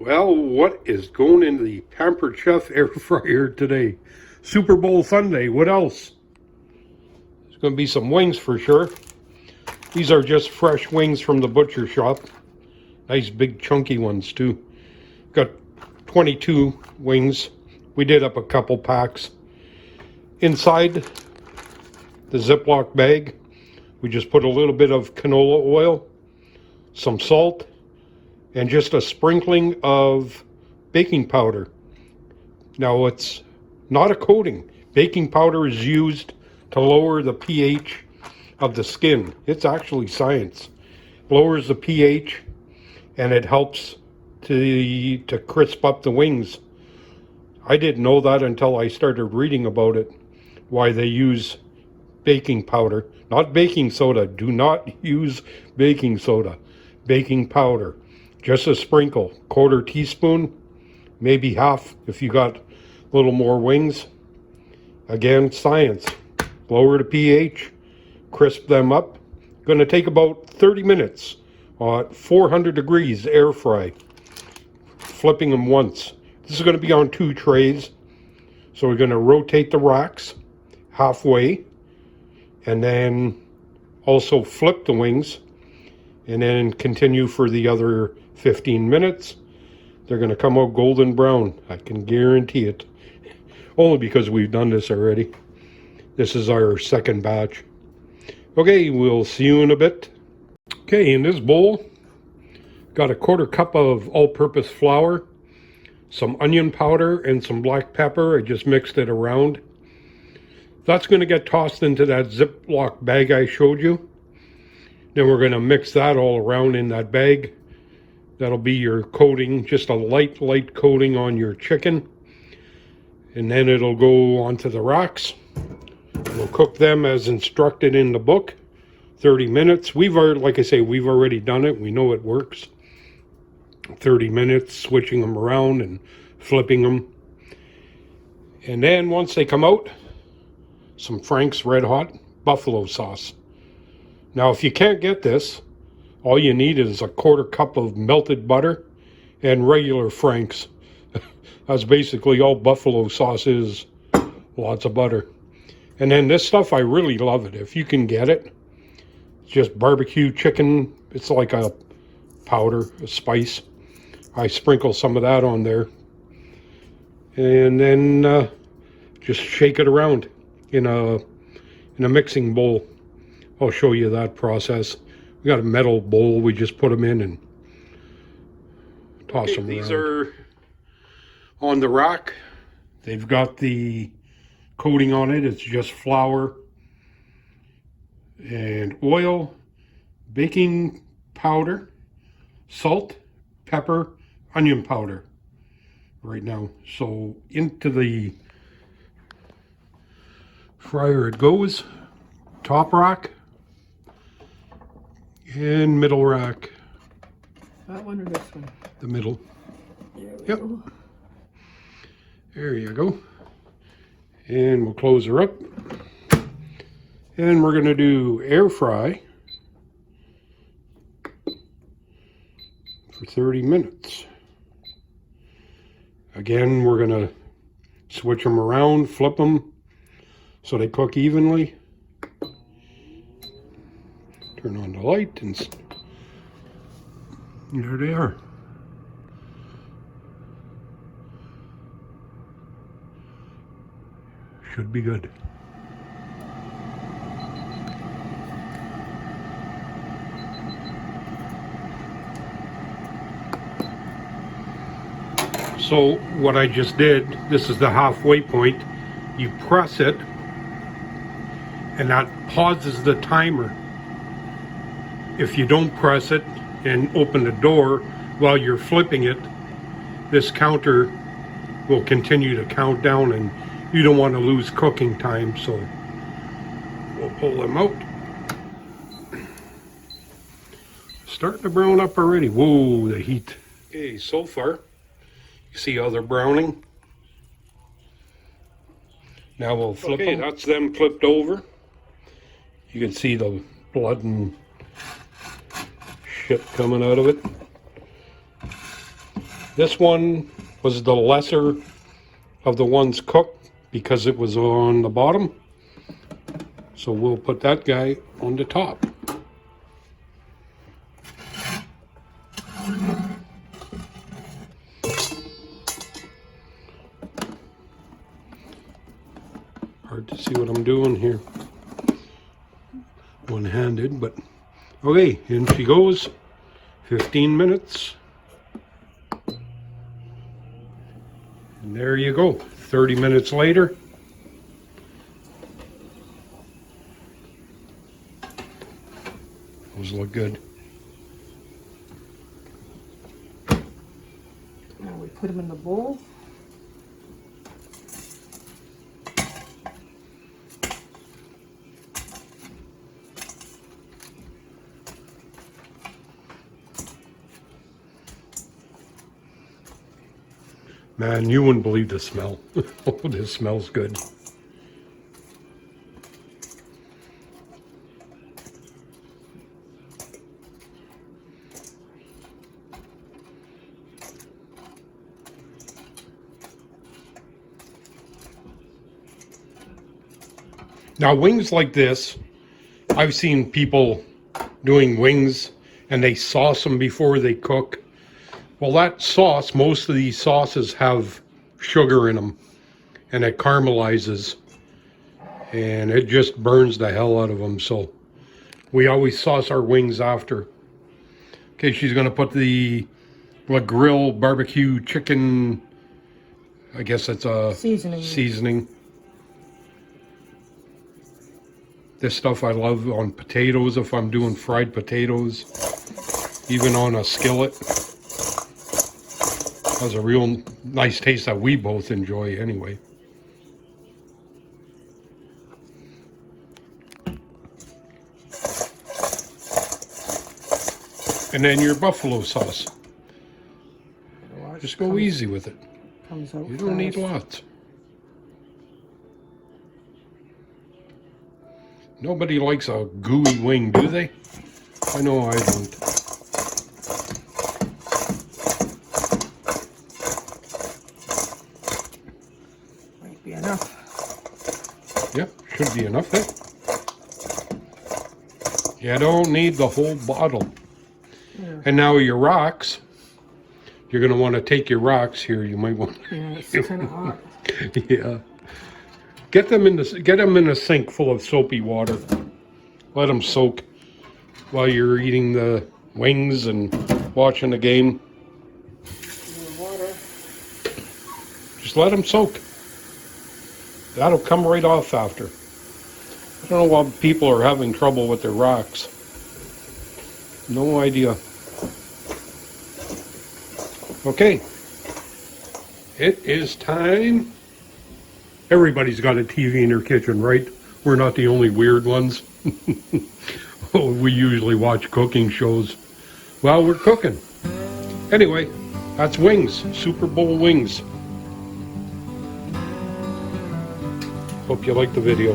Well, what is going into the Pampered Chef air fryer today? Super Bowl Sunday. What else? There's going to be some wings for sure. These are just fresh wings from the butcher shop. Nice big chunky ones too. Got 22 wings. We did up a couple packs. Inside the Ziploc bag, we just put a little bit of canola oil, some salt, and just a sprinkling of baking powder. Now, it's not a coating. Baking powder is used to lower the pH of the skin. It's actually science. Lowers the pH and it helps to crisp up the wings. I didn't know that until I started reading about it, why they use baking powder. Not baking soda. Do not use baking soda. Baking powder. Just a sprinkle, 1/4 teaspoon, maybe half if you got a little more wings. Again, science. Lower the pH, crisp them up. Going to take about 30 minutes at 400 degrees air fry. Flipping them once. This is going to be on 2 trays. So we're going to rotate the racks halfway and then also flip the wings and then continue for the other 15 minutes. They're going to come out golden brown. I can guarantee it. Only because we've done this already. This is our second batch. Okay, we'll see you in a bit. Okay, in this bowl, got a 1/4 cup of all-purpose flour, some onion powder, and some black pepper. I just mixed it around. That's going to get tossed into that Ziploc bag I showed you. Then we're going to mix that all around in that bag. That'll be your coating, just a light coating on your chicken. And then it'll go onto the racks. We'll cook them as instructed in the book. 30 minutes. Like I say, we've already done it. We know it works. 30 minutes, switching them around and flipping them. And then once they come out, some Frank's Red Hot buffalo sauce. Now, if you can't get this, all you need is a 1/4 cup of melted butter and regular Frank's. That's basically all buffalo sauce is. Lots of butter. And then this stuff, I really love it. If you can get it, it's just barbecue chicken. It's like a powder, a spice. I sprinkle some of that on there. And then just shake it around in a mixing bowl. I'll show you that process. We got a metal bowl. We just put them in and toss them around. These are on the rack. They've got the coating on it. It's just flour and oil, baking powder, salt, pepper, onion powder right now. So into the fryer it goes. Top rack and middle rack. That one or this one? The middle. There we go. There you go. And we'll close her up. And we're going to do air fry for 30 minutes. Again, we're going to switch them around, flip them so they cook evenly. Turn on the light and there they are. Should be good. So what I just did, this is the halfway point. You press it and that pauses the timer. If you don't press it and open the door while you're flipping it, this counter will continue to count down and you don't want to lose cooking time, so we'll pull them out. Starting to brown up already. Whoa, the heat. Okay, so far, you see how they're browning? Now we'll flip them. That's them flipped over. You can see the blood and shit coming out of it. This one was the lesser of the ones cooked because it was on the bottom. So we'll put that guy on the top. Hard to see what I'm doing here. One-handed, but okay, in she goes. 15 minutes. And there you go. 30 minutes later. Those look good. Now we put them in the bowl. Man, you wouldn't believe the smell. Oh, this smells good. Now, wings like this, I've seen people doing wings and they sauce them before they cook. Well, that sauce, most of these sauces have sugar in them, and it caramelizes, and it just burns the hell out of them. So we always sauce our wings after. Okay, she's going to put the grill barbecue chicken, I guess it's a seasoning. This stuff I love on potatoes if I'm doing fried potatoes, even on a skillet. Has a real nice taste that we both enjoy anyway. And then your buffalo sauce. Just go easy with it. You don't need lots. Nobody likes a gooey wing, do they? I know I don't. Might be enough. Yep, should be enough there. You don't need the whole bottle. Yeah. And now your rocks, you're going to want to take your rocks here. You might want. Yeah, it's kind of hot. Yeah. Get them in a sink full of soapy water. Let them soak while you're eating the wings and watching the game. Water. Just let them soak. That'll come right off after. I don't know why people are having trouble with their rocks. No idea. Okay. It is time. Everybody's got a TV in their kitchen, right? We're not the only weird ones. We usually watch cooking shows. Well, we're cooking. Anyway, that's wings. Super Bowl wings. Hope you like the video.